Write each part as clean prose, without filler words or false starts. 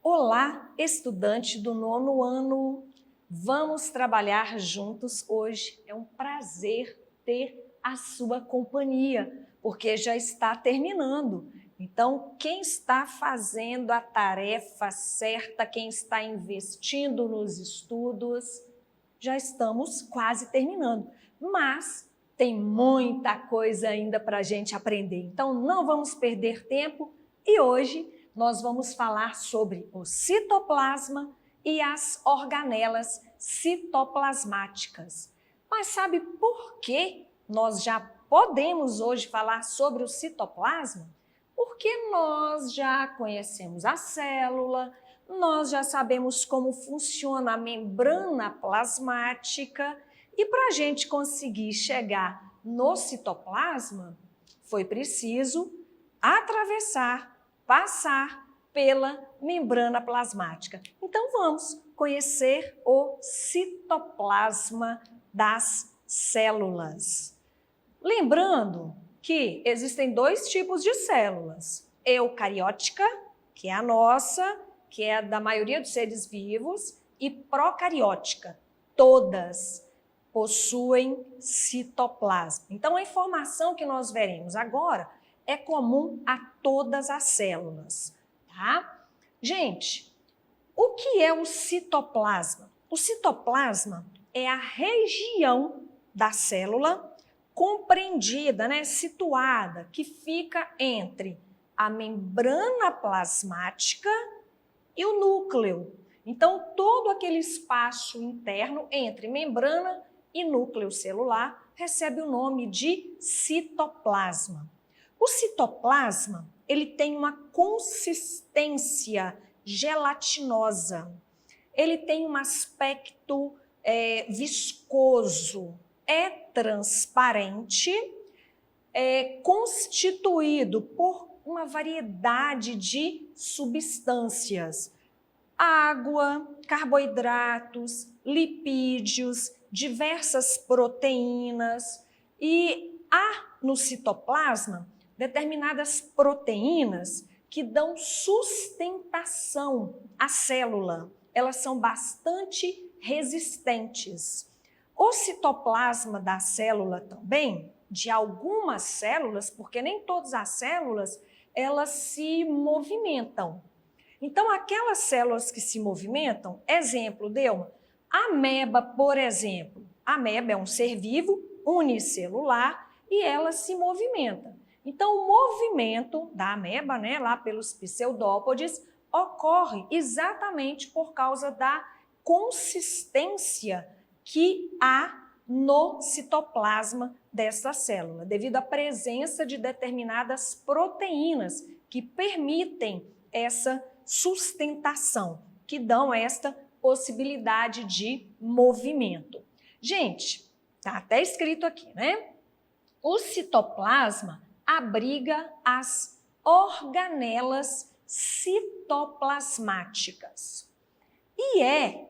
Olá, estudante do 9º ano! Vamos trabalhar juntos hoje. É um prazer ter a sua companhia, porque já está terminando. Então, quem está fazendo a tarefa certa, quem está investindo nos estudos, já estamos quase terminando. Mas tem muita coisa ainda para a gente aprender. Então, não vamos perder tempo e hoje nós vamos falar sobre o citoplasma e as organelas citoplasmáticas. Mas sabe por que nós já podemos hoje falar sobre o citoplasma? Porque nós já conhecemos a célula, nós já sabemos como funciona a membrana plasmática e para a gente conseguir chegar no citoplasma, foi preciso passar pela membrana plasmática. Então vamos conhecer o citoplasma das células. Lembrando que existem dois tipos de células, eucariótica, que é a nossa, que é a da maioria dos seres vivos, e procariótica, todas possuem citoplasma. Então a informação que nós veremos agora é comum a todas as células, tá? Gente, o que é o citoplasma? O citoplasma é a região da célula compreendida, situada, que fica entre a membrana plasmática e o núcleo. Então, todo aquele espaço interno entre membrana e núcleo celular recebe o nome de citoplasma. O citoplasma, ele tem uma consistência gelatinosa, ele tem um aspecto viscoso, é transparente, é constituído por uma variedade de substâncias, água, carboidratos, lipídios, diversas proteínas e há no citoplasma determinadas proteínas que dão sustentação à célula. Elas são bastante resistentes. O citoplasma da célula também, de algumas células, porque nem todas as células, elas se movimentam. Então, aquelas células que se movimentam, exemplo, Delma, a ameba, por exemplo. A ameba é um ser vivo unicelular e ela se movimenta. Então, o movimento da ameba, lá pelos pseudópodes, ocorre exatamente por causa da consistência que há no citoplasma dessa célula, devido à presença de determinadas proteínas que permitem essa sustentação, que dão esta possibilidade de movimento. Gente, tá até escrito aqui, O citoplasma abriga as organelas citoplasmáticas. E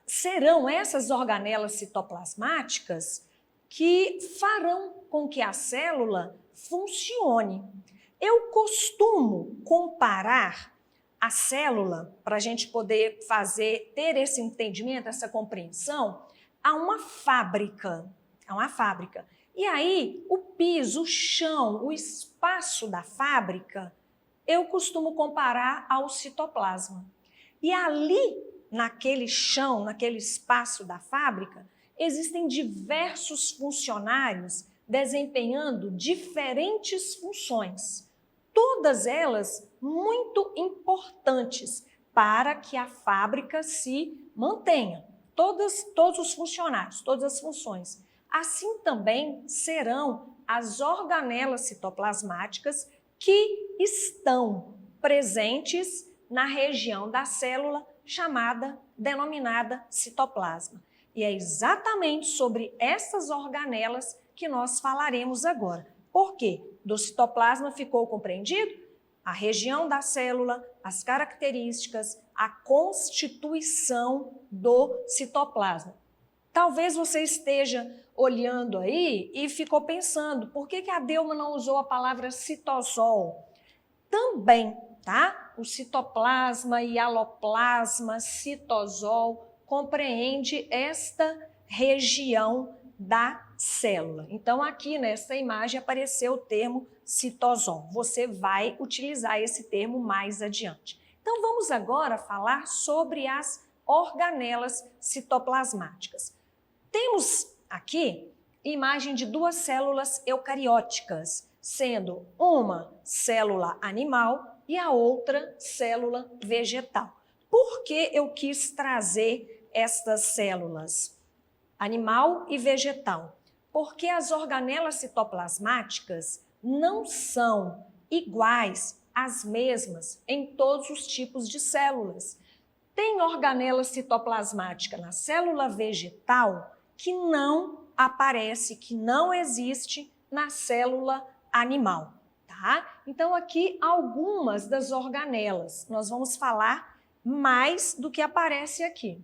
serão essas organelas citoplasmáticas que farão com que a célula funcione. Eu costumo comparar a célula, para a gente poder ter esse entendimento, essa compreensão, a uma fábrica. E aí, o piso, o chão, o espaço da fábrica, eu costumo comparar ao citoplasma. E ali, naquele chão, naquele espaço da fábrica, existem diversos funcionários desempenhando diferentes funções. Todas elas muito importantes para que a fábrica se mantenha. Todos os funcionários, todas as funções. Assim também serão as organelas citoplasmáticas que estão presentes na região da célula denominada citoplasma. E é exatamente sobre essas organelas que nós falaremos agora. Por quê? Do citoplasma ficou compreendido a região da célula, as características, a constituição do citoplasma. Talvez você esteja olhando aí e ficou pensando, por que a Delma não usou a palavra citosol? Também tá? O citoplasma, hialoplasma, citosol, compreende esta região da célula. Então, aqui nessa imagem apareceu o termo citosol. Você vai utilizar esse termo mais adiante. Então, vamos agora falar sobre as organelas citoplasmáticas. Temos aqui imagem de duas células eucarióticas, sendo uma célula animal e a outra célula vegetal. Por que eu quis trazer estas células, animal e vegetal? Porque as organelas citoplasmáticas não são iguais, as mesmas, em todos os tipos de células. Tem organela citoplasmática na célula vegetal que não aparece, que não existe na célula animal, tá? Então, aqui algumas das organelas. Nós vamos falar mais do que aparece aqui.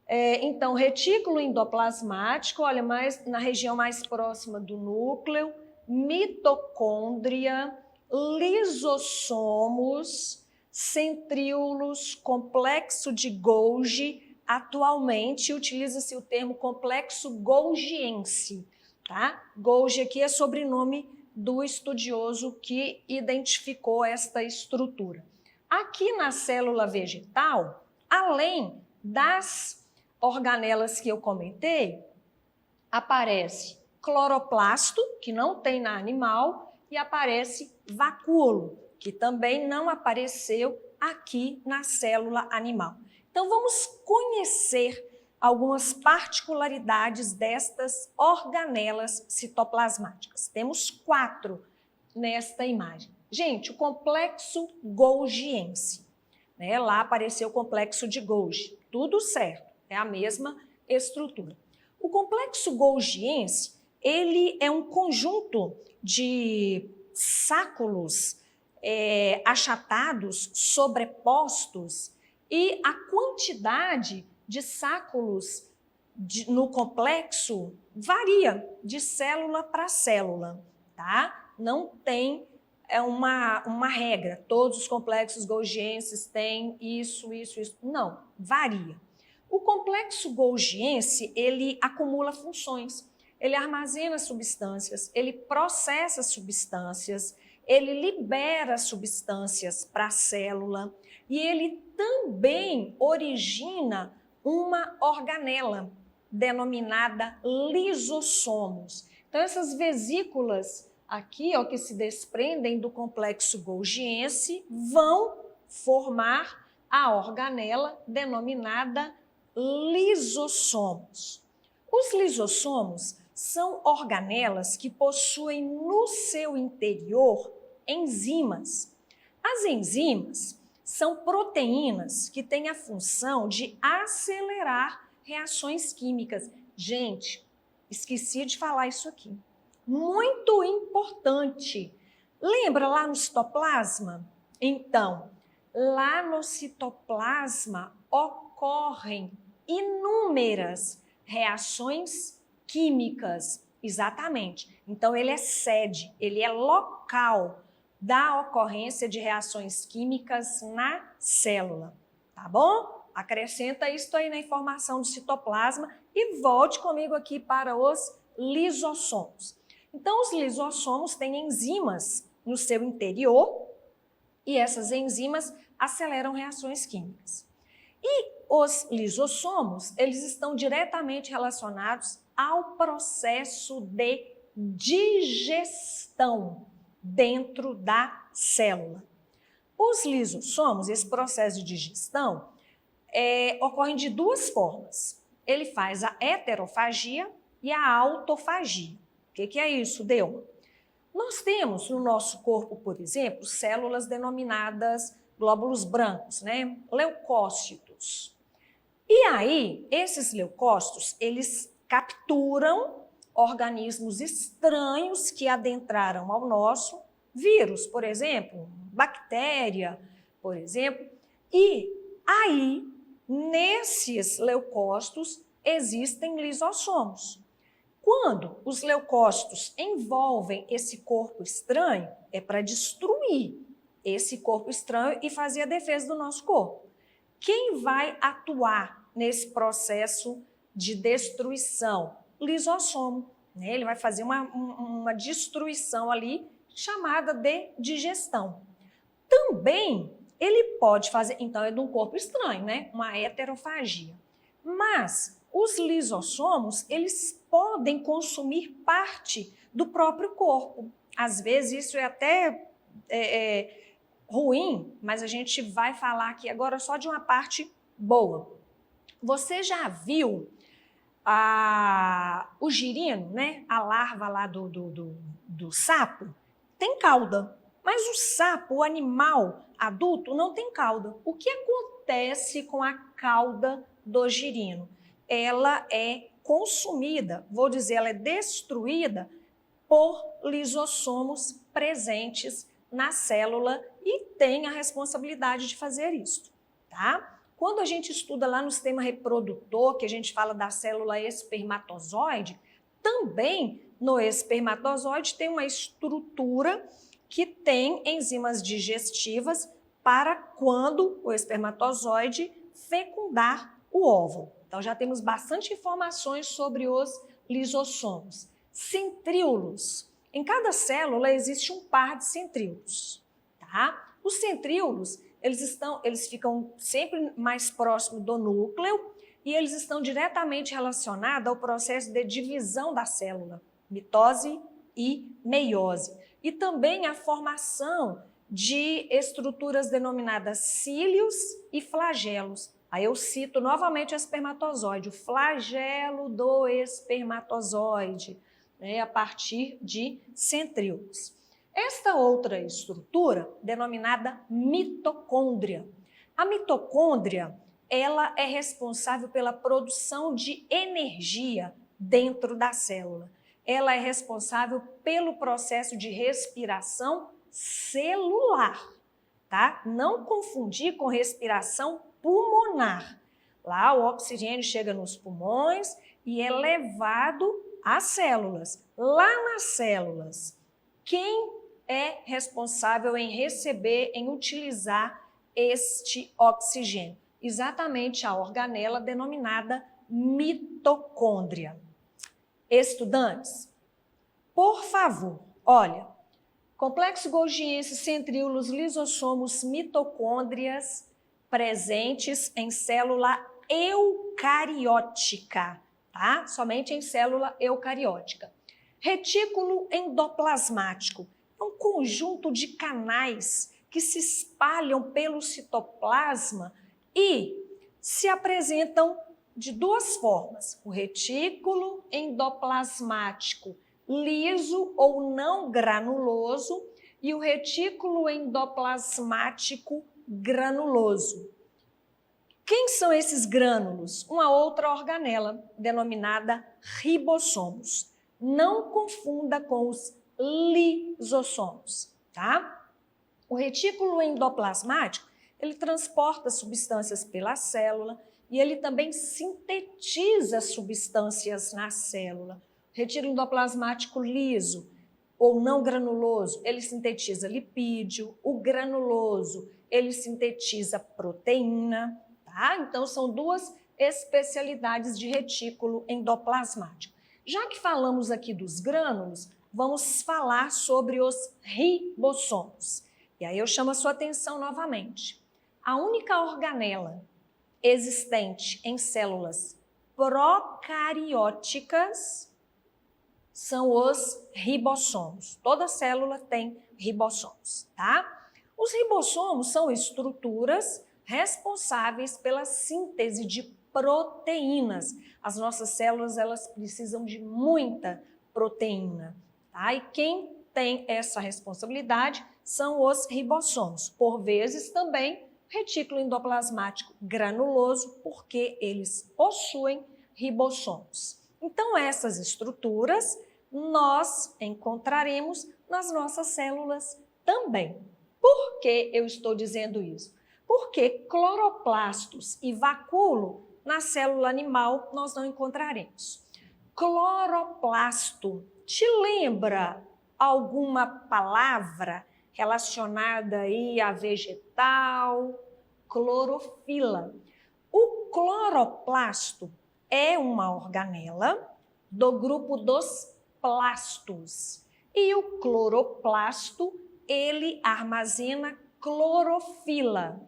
Então, retículo endoplasmático, olha, mais na região mais próxima do núcleo, mitocôndria, lisossomos, centríolos, complexo de Golgi. Atualmente utiliza-se o termo complexo golgiense, tá? Golgi aqui é sobrenome do estudioso que identificou esta estrutura. Aqui na célula vegetal, além das organelas que eu comentei, aparece cloroplasto, que não tem na animal, e aparece vacúolo, que também não apareceu aqui na célula animal. Então, vamos conhecer algumas particularidades destas organelas citoplasmáticas. Temos 4 nesta imagem. Gente, o complexo golgiense, né? Lá apareceu o complexo de Golgi, tudo certo, é a mesma estrutura. O complexo golgiense, ele é um conjunto de sáculos achatados, sobrepostos, e a quantidade de sáculos no complexo varia de célula para célula, tá? Não tem uma regra, todos os complexos golgienses têm isso. Não, varia. O complexo golgiense, ele acumula funções, ele armazena substâncias, ele processa substâncias, ele libera substâncias para a célula e ele também origina uma organela denominada lisossomos. Então, essas vesículas aqui, ó, que se desprendem do complexo golgiense vão formar a organela denominada lisossomos. Os lisossomos são organelas que possuem no seu interior enzimas. As enzimas são proteínas que têm a função de acelerar reações químicas. Gente, esqueci de falar isso aqui. Muito importante. Lembra lá no citoplasma? Então, lá no citoplasma ocorrem inúmeras reações químicas. Exatamente. Então, ele é sede, ele é local da ocorrência de reações químicas na célula, tá bom? Acrescenta isso aí na informação do citoplasma e volte comigo aqui para os lisossomos. Então, os lisossomos têm enzimas no seu interior e essas enzimas aceleram reações químicas. E os lisossomos, eles estão diretamente relacionados ao processo de digestão dentro da célula. Os lisossomos, esse processo de digestão, ocorre de duas formas. Ele faz a heterofagia e a autofagia. O que é isso, Delma? Nós temos no nosso corpo, por exemplo, células denominadas glóbulos brancos, né? Leucócitos. E aí, esses leucócitos, eles capturam organismos estranhos que adentraram ao nosso vírus, por exemplo, bactéria, por exemplo. E aí, nesses leucócitos, existem lisossomos. Quando os leucócitos envolvem esse corpo estranho, é para destruir, esse corpo estranho e fazer a defesa do nosso corpo. Quem vai atuar nesse processo de destruição? Lisossomo, né? Ele vai fazer uma destruição ali chamada de digestão. Também ele pode fazer, então é de um corpo estranho, né? Uma heterofagia. Mas os lisossomos, eles podem consumir parte do próprio corpo. Às vezes isso é até ruim, mas a gente vai falar aqui agora só de uma parte boa. Você já viu o girino, né? A larva lá do sapo? Tem cauda, mas o sapo, o animal adulto, não tem cauda. O que acontece com a cauda do girino? Ela é consumida, vou dizer, ela é destruída por lisossomos presentes na célula e tem a responsabilidade de fazer isso, tá? Quando a gente estuda lá no sistema reprodutor, que a gente fala da célula espermatozoide, também no espermatozoide tem uma estrutura que tem enzimas digestivas para quando o espermatozoide fecundar o óvulo. Então já temos bastante informações sobre os lisossomos. Centríolos. Em cada célula existe um par de centríolos, tá? Os centríolos, eles ficam sempre mais próximos do núcleo e eles estão diretamente relacionados ao processo de divisão da célula, mitose e meiose. E também a formação de estruturas denominadas cílios e flagelos. Aí eu cito novamente o espermatozoide, o flagelo do espermatozoide, né, a partir de centríolos. Esta outra estrutura, denominada mitocôndria. A mitocôndria, ela é responsável pela produção de energia dentro da célula. Ela é responsável pelo processo de respiração celular, tá? Não confundir com respiração pulmonar. Lá o oxigênio chega nos pulmões e é levado às células. Lá nas células, quem é responsável em receber, em utilizar este oxigênio? Exatamente a organela denominada mitocôndria. Estudantes, por favor, olha, complexo golgiense, centríolos, lisossomos, mitocôndrias presentes em célula eucariótica, tá? Somente em célula eucariótica. Retículo endoplasmático é um conjunto de canais que se espalham pelo citoplasma e se apresentam de duas formas: o retículo endoplasmático liso ou não granuloso e o retículo endoplasmático granuloso. Quem são esses grânulos? Uma outra organela denominada ribossomos. Não confunda com os lisossomos, tá? O retículo endoplasmático, ele transporta substâncias pela célula e ele também sintetiza substâncias na célula. O retículo endoplasmático liso ou não granuloso, ele sintetiza lipídio. O granuloso, ele sintetiza proteína, tá? Então, são duas especialidades de retículo endoplasmático. Já que falamos aqui dos grânulos, vamos falar sobre os ribossomos. E aí eu chamo a sua atenção novamente. A única organela existente em células procarióticas são os ribossomos. Toda célula tem ribossomos, tá? Os ribossomos são estruturas responsáveis pela síntese de proteínas. As nossas células, elas precisam de muita proteína, tá? E quem tem essa responsabilidade são os ribossomos. Por vezes também retículo endoplasmático granuloso, porque eles possuem ribossomos. Então, essas estruturas nós encontraremos nas nossas células também. Por que eu estou dizendo isso? Porque cloroplastos e vacúolo na célula animal nós não encontraremos. Cloroplasto, te lembra alguma palavra relacionada aí a vegetal, clorofila. O cloroplasto é uma organela do grupo dos plastos. E o cloroplasto, ele armazena clorofila.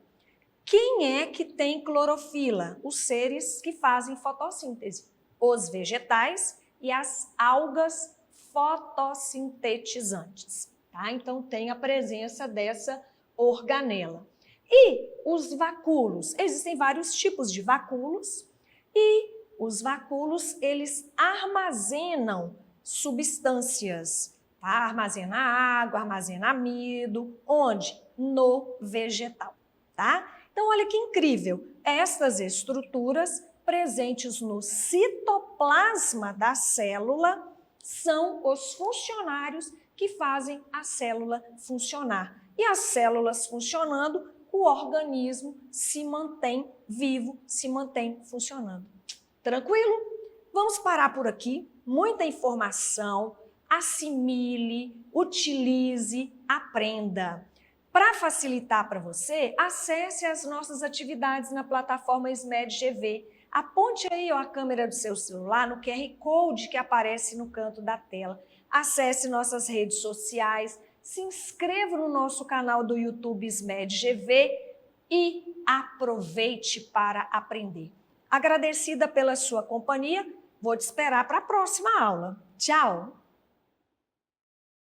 Quem é que tem clorofila? Os seres que fazem fotossíntese, os vegetais e as algas fotossintetizantes. Tá? Então, tem a presença dessa organela. E os vacúolos? Existem vários tipos de vacúolos e os vacúolos, eles armazenam substâncias, tá? Armazena água, armazena amido, onde? No vegetal, tá? Então, olha que incrível, estas estruturas presentes no citoplasma da célula são os funcionários que fazem a célula funcionar. E as células funcionando, o organismo se mantém vivo, se mantém funcionando. Tranquilo? Vamos parar por aqui. Muita informação. Assimile, utilize, aprenda. Para facilitar para você, acesse as nossas atividades na plataforma SMED-GV. Aponte aí a câmera do seu celular no QR Code que aparece no canto da tela. Acesse nossas redes sociais, se inscreva no nosso canal do YouTube SMED-GV e aproveite para aprender. Agradecida pela sua companhia, vou te esperar para a próxima aula. Tchau!